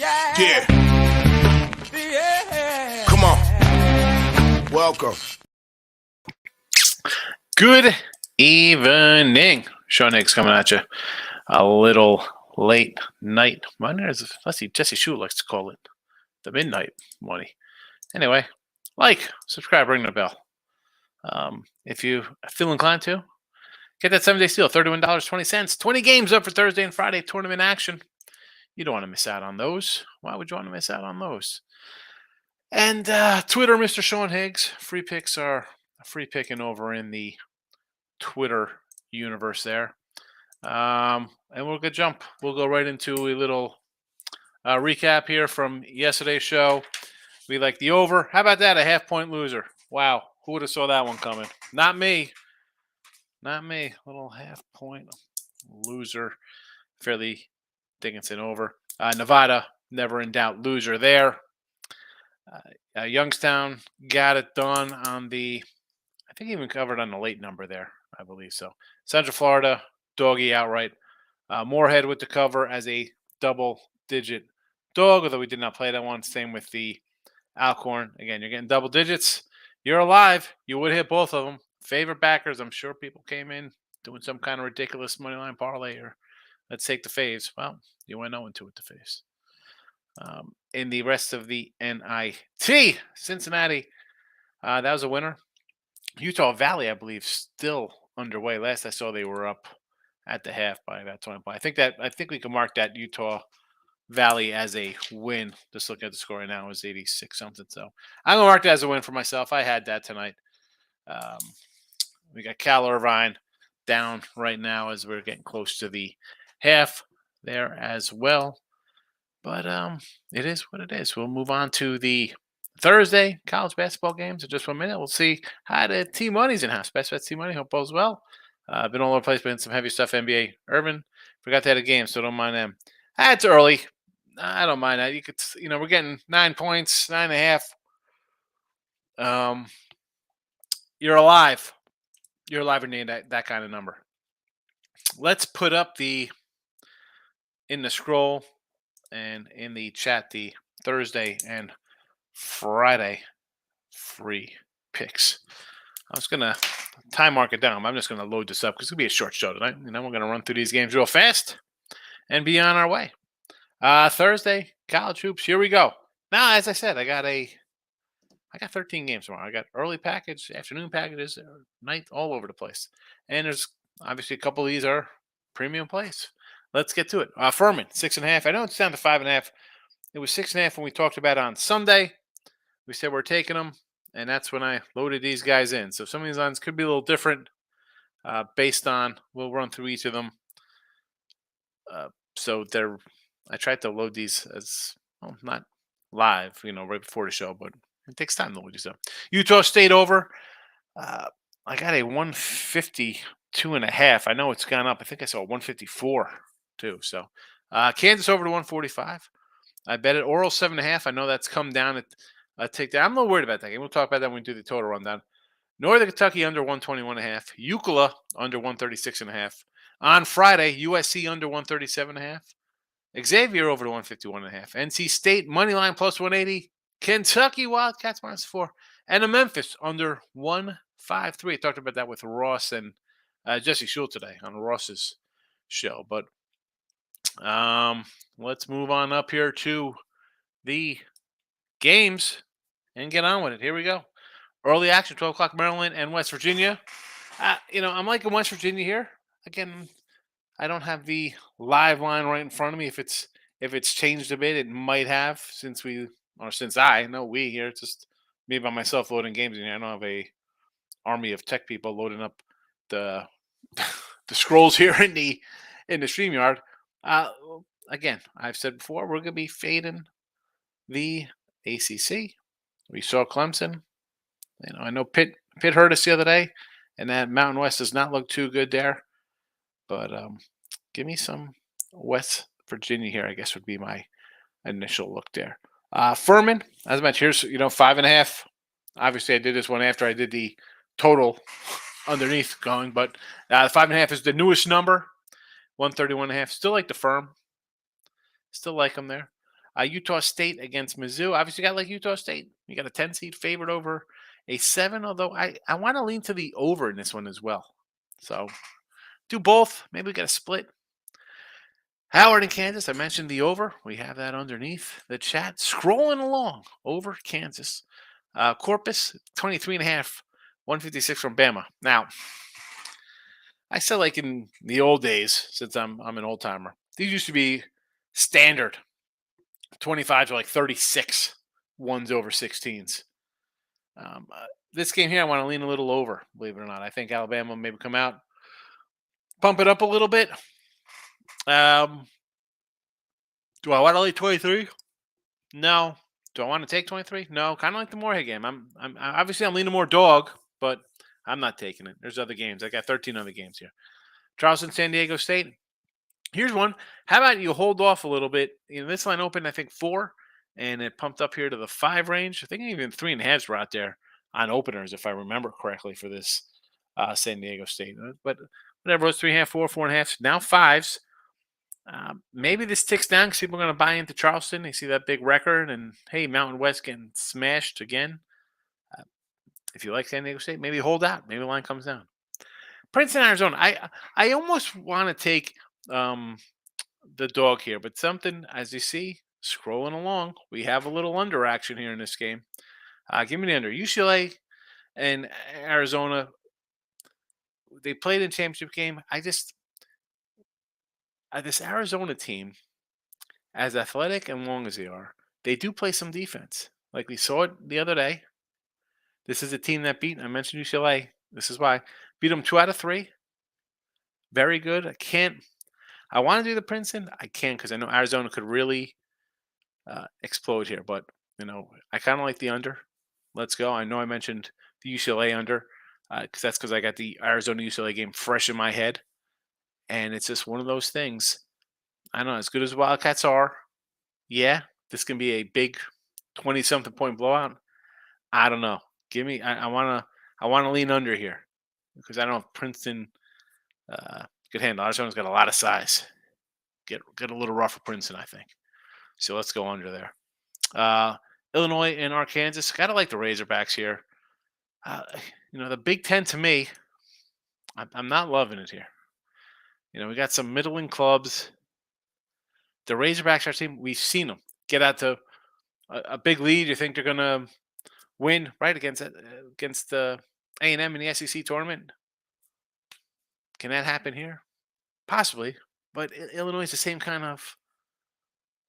Yeah. Come on. Welcome. Good evening. Sean Higgs coming at you. A little late night. Let's see, Jesse Shue likes to call it the midnight money. Anyway, subscribe, ring the bell. If you feel inclined to, get that 7-day steal, $31.20. 20 games up for Thursday and Friday tournament action. You don't want to miss out on those. Why would you want to miss out on those? And Twitter, Mr. Sean Higgs. Free picks are free picking over in the Twitter universe there. And we'll go jump. We'll go right into a little recap here from yesterday's show. We like the over. How about that? A half-point loser. Wow. Who would have saw that one coming? Not me. Not me. Little half-point loser. Fairleigh Dickinson over. Nevada, never in doubt, loser there. Youngstown got it done on the, I think even covered on the late number there. I believe so. Central Florida, doggy outright. Moorhead with the cover as a double-digit dog, although we did not play that one. Same with the Alcorn. Again, you're getting double digits. You're alive. You would hit both of them. Favorite backers, I'm sure people came in doing some kind of ridiculous money line parlay or let's take the faves. Well, you went 0-2 with the faves. In the rest of the NIT, Cincinnati, that was a winner. Utah Valley, I believe, still underway. Last I saw, they were up at the half by about 20 points. I think we can mark that Utah Valley as a win. Just looking at the score right now, it was 86 something. So I'm gonna mark that as a win for myself. I had that tonight. We got Cal Irvine down right now as we're getting close to the half there as well. But it is what it is. We'll move on to the Thursday college basketball games in just 1 minute. We'll see how the T Money's in house. Best bets T Money. Hope all's well. Been all over the place, been some heavy stuff. NBA Urban forgot to have a game, so don't mind them. It's early. I don't mind that. You could, we're getting 9 points, 9.5. You're alive. You're alive and need that kind of number. Let's put up in the scroll and in the chat the Thursday and Friday free picks. I was going to time mark it down. I'm just going to load this up because it's going to be a short show tonight. We're going to run through these games real fast and be on our way. Thursday, college hoops. Here we go. Now, as I said, I got 13 games tomorrow. I got early package, afternoon packages, night, all over the place. And there's obviously a couple of these are premium plays. Let's get to it. Furman, 6.5. I know it's down to 5.5. It was 6.5 when we talked about it on Sunday. We said we're taking them, and that's when I loaded these guys in. So some of these lines could be a little different based on, we'll run through each of them. I tried to load these as, not live, right before the show, but it takes time to load these up. Utah State over. I got a 152.5. I know it's gone up. I think I saw 154 too. So Kansas over to 145. I bet it. Oral 7.5. I know that's come down at take that. I'm a little worried about that game. We'll talk about that when we do the total rundown. Northern Kentucky under 121.5. UCLA under 136.5. On Friday, USC under 137.5. Xavier over to 151.5. NC State money line plus 180. Kentucky Wildcats -4. And a Memphis under 153. I talked about that with Ross and Jesse Shule today on Ross's show. But let's move on up here to the games and get on with it. Here we go. Early action, 12 o'clock, Maryland and West Virginia. I'm liking West Virginia here. Again, I don't have the live line right in front of me. If it's changed a bit, it might have since I know we here. It's just me by myself loading games in here. I don't have a army of tech people loading up the the scrolls here in the StreamYard. Again, I've said before, we're gonna be fading the ACC. We saw Clemson. I know Pitt hurt us the other day, and that Mountain West does not look too good there. But give me some West Virginia here, I guess would be my initial look there. Furman, as I mentioned, here's 5.5. Obviously, I did this one after I did the total underneath going, but 5.5 is the newest number. 131.5. Still like the firm. Still like them there. Utah State against Mizzou. Obviously, you got like Utah State. You got a 10 seed favored over a 7, although I want to lean to the over in this one as well. So do both. Maybe we got a split. Howard in Kansas. I mentioned the over. We have that underneath the chat. Scrolling along over Kansas. Corpus, 23.5, 156 from Bama. Now, I said like in the old days, since I'm an old timer, these used to be standard 25 to like 36 ones over 16s. This game here, I want to lean a little over, believe it or not. I think Alabama maybe come out, pump it up a little bit. Do I want to lead 23? No. Do I want to take 23? No. Kind of like the Moorhead game. I'm obviously I'm leaning more dog, but I'm not taking it. There's other games. I got 13 other games here. Charleston, San Diego State. Here's one. How about you hold off a little bit? This line opened, I think, 4, and it pumped up here to the 5 range. I think even 3.5s were out there on openers, if I remember correctly, for this San Diego State. But whatever, it was 3.5, 4, 4.5, now 5s. Maybe this ticks down because people are going to buy into Charleston. They see that big record, and hey, Mountain West getting smashed again. If you like San Diego State, maybe hold out. Maybe the line comes down. Princeton, Arizona. I almost want to take the dog here, but something, as you see, scrolling along, we have a little under action here in this game. Give me the under. UCLA and Arizona, they played in championship game. This Arizona team, as athletic and long as they are, they do play some defense. Like we saw it the other day. This is a team that beat, I mentioned UCLA. This is why. Beat them 2 out of 3. Very good. I want to do the Princeton. I can't because I know Arizona could really explode here. But, I kind of like the under. Let's go. I know I mentioned the UCLA under because I got the Arizona-UCLA game fresh in my head. And it's just one of those things. I don't know. As good as Wildcats are, yeah, this can be a big 20-something point blowout. I don't know. Give me. I want to lean under here because I don't know if Princeton could handle. Arizona's got a lot of size. Get a little rough for Princeton, I think. So let's go under there. Illinois and Arkansas. Gotta like the Razorbacks here. The Big Ten to me, I'm not loving it here. We got some middling clubs. The Razorbacks, our team, we've seen them get out to a big lead. You think they're gonna win right against the A&M in the SEC tournament? Can that happen here? Possibly, but Illinois is the same kind of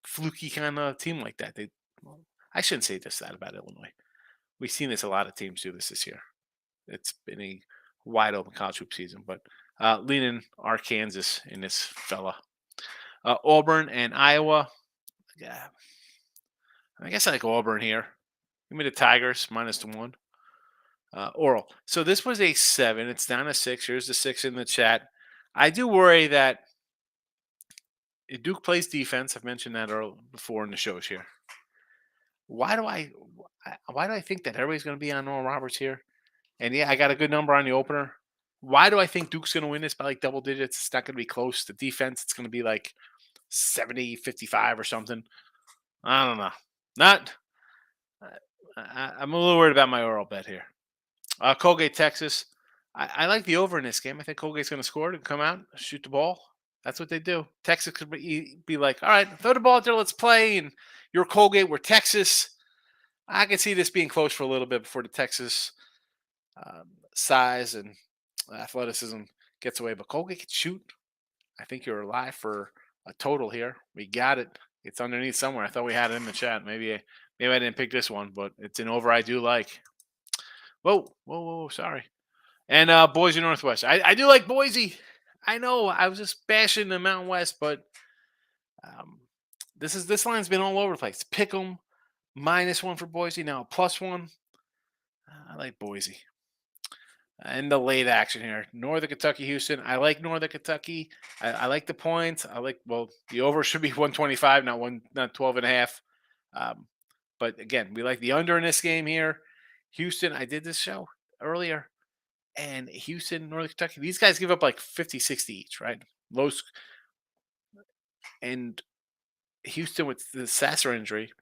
fluky kind of team like that. I shouldn't say that about Illinois. We've seen this a lot of teams do this year. It's been a wide open college hoop season, but leaning Arkansas in this fella. Auburn and Iowa. Yeah, I guess I like Auburn here. Give me the Tigers -1. Oral. So this was a 7. It's down to 6. Here's the 6 in the chat. I do worry that Duke plays defense. I've mentioned that before in the shows here. Why do I think that everybody's going to be on Oral Roberts here? And yeah, I got a good number on the opener. Why do I think Duke's going to win this by like double digits? It's not going to be close. The defense, it's going to be like 70-55 or something. I don't know. I'm a little worried about my Oral bet here. Colgate, Texas. I like the over in this game. I think Colgate's going to score and come out, shoot the ball. That's what they do. Texas could be like, all right, throw the ball out there, let's play. And you're Colgate, we're Texas. I can see this being close for a little bit before the Texas size and athleticism gets away. But Colgate can shoot. I think you're alive for a total here. We got it. It's underneath somewhere. I thought we had it in the chat. Maybe I didn't pick this one, but it's an over I do like. Whoa, sorry. And Boise Northwest. I do like Boise. I know I was just bashing the Mountain West, but this line's been all over the place. Pick 'em -1 for Boise, now +1. I like Boise. And the late action here. Northern Kentucky, Houston. I like Northern Kentucky. I like the points. The over should be 125, not 12.5. But again, we like the under in this game here. Houston, I did this show earlier. And Houston, Northern Kentucky, these guys give up like 50, 60 each, right? And Houston with the Sasser injury.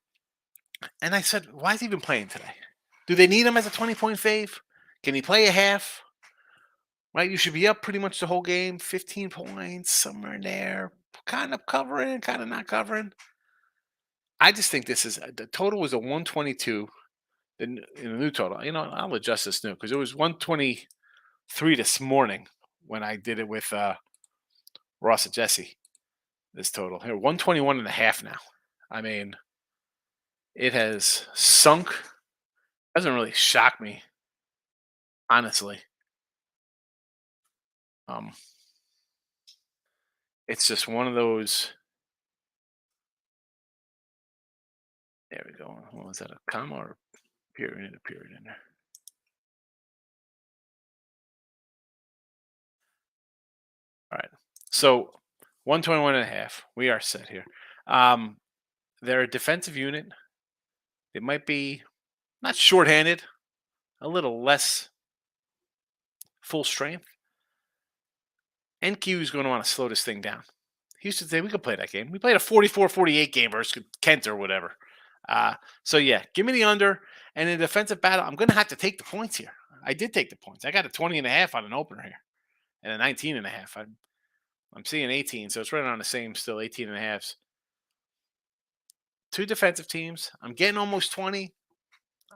And I said, why is he even playing today? Do they need him as a 20-point fave? Can he play a half? Right? You should be up pretty much the whole game, 15 points, somewhere in there, kind of covering, kind of not covering. I just think this is the total was a 122 in the new total. I'll adjust this new because it was 123 this morning when I did it with Ross and Jesse. This total here, 121 and a half now. I mean, it has sunk. Doesn't really shock me, honestly. Um, it's just one of those. There we go. What was that? A comma or a period? A period in there. All right. So 121 and a half. We are set here. Um, they're a defensive unit. They might be not shorthanded, a little less full strength. NQ is going to want to slow this thing down. Houston said we could play that game. We played a 44-48 game versus Kent or whatever. So yeah, give me the under. And in a defensive battle, I'm going to have to take the points here. I did take the points. I got a 20 and a half on an opener here and a 19 and a half. I'm seeing 18, so it's right on the same still, 18 and a halves. Two defensive teams. I'm getting almost 20.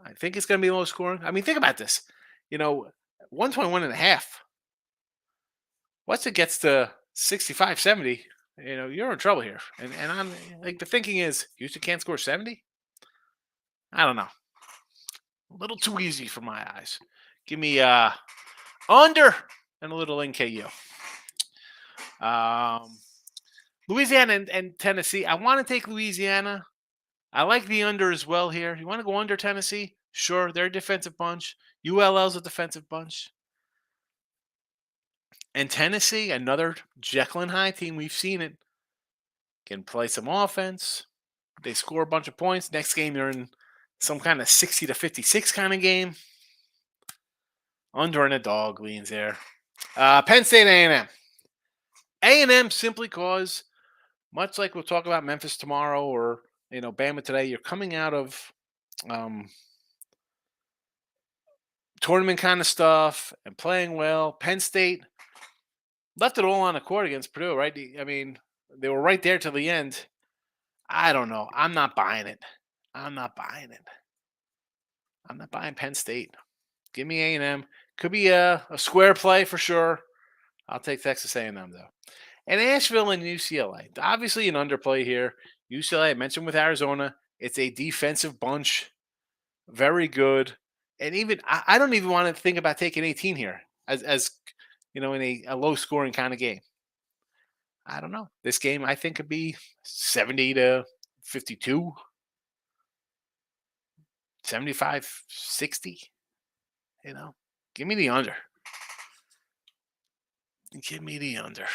I think it's going to be low scoring. I mean, think about this. 121 and a half. Once it gets to 65, 70, you're in trouble here. And I'm like, the thinking is Houston can't score 70. I don't know. A little too easy for my eyes. Give me under and a little NKU. Louisiana and Tennessee. I want to take Louisiana. I like the under as well here. You want to go under Tennessee? Sure, they're a defensive bunch. ULL's a defensive bunch. And Tennessee, another Jekyll and Hyde team. We've seen it. Can play some offense. They score a bunch of points. Next game, they're in some kind of 60-56 kind of game. Under and a dog leans there. Penn State A&M. A&M simply because, much like we'll talk about Memphis tomorrow or Bama today, you're coming out of tournament kind of stuff and playing well. Penn State left it all on the court against Purdue, right? I mean, they were right there till the end. I don't know. I'm not buying it. I'm not buying Penn State. Give me A&M. Could be a square play for sure. I'll take Texas A&M though. And Asheville and UCLA. Obviously an underplay here. UCLA, I mentioned with Arizona, it's a defensive bunch. Very good. And even I don't even want to think about taking 18 here as in a low scoring kind of game. I don't know. This game I think could be 70-52, 75-60. Give me the under. Give me the under.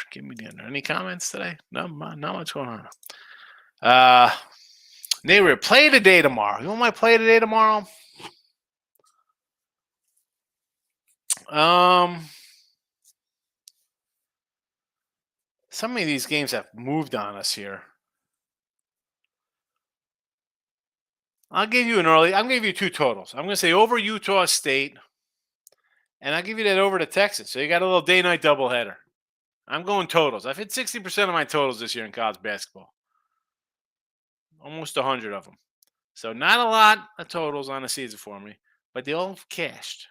Any comments today? No, not much going on. Neighbor, play today tomorrow. You want my play today tomorrow? Some of these games have moved on us here. I'm going to give you two totals. I'm going to say over Utah State, and I'll give you that over to Texas. So you got a little day-night doubleheader. I'm going totals. I've hit 60% of my totals this year in college basketball. Almost 100 of them. So not a lot of totals on the season for me, but they all cashed.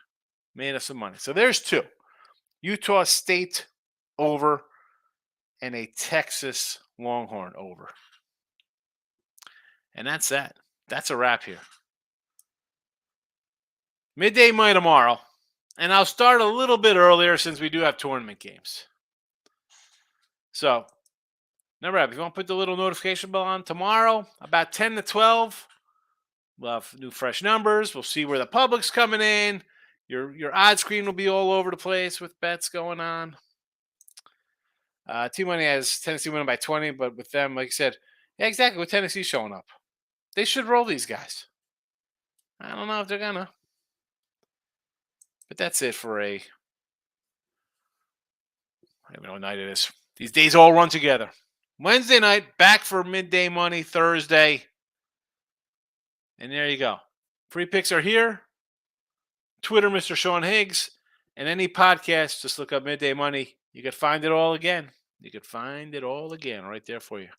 Made us some money. So there's two. Utah State over and a Texas Longhorn over. And that's that. That's a wrap here. Midday May tomorrow. And I'll start a little bit earlier since we do have tournament games. So, remember, if you want to put the little notification bell on tomorrow, about 10 to 12, we'll have new fresh numbers. We'll see where the public's coming in. Your odd screen will be all over the place with bets going on. T-Money has Tennessee winning by 20, but with them, like I said, yeah, exactly, with Tennessee showing up. They should roll these guys. I don't know if they're going to. But that's it for I don't even know what night it is. These days all run together. Wednesday night, back for midday money Thursday. And there you go. Free picks are here. Twitter, Mr. Sean Higgs. And any podcast, just look up Midday Money. You could find it all again. You could find it all again right there for you.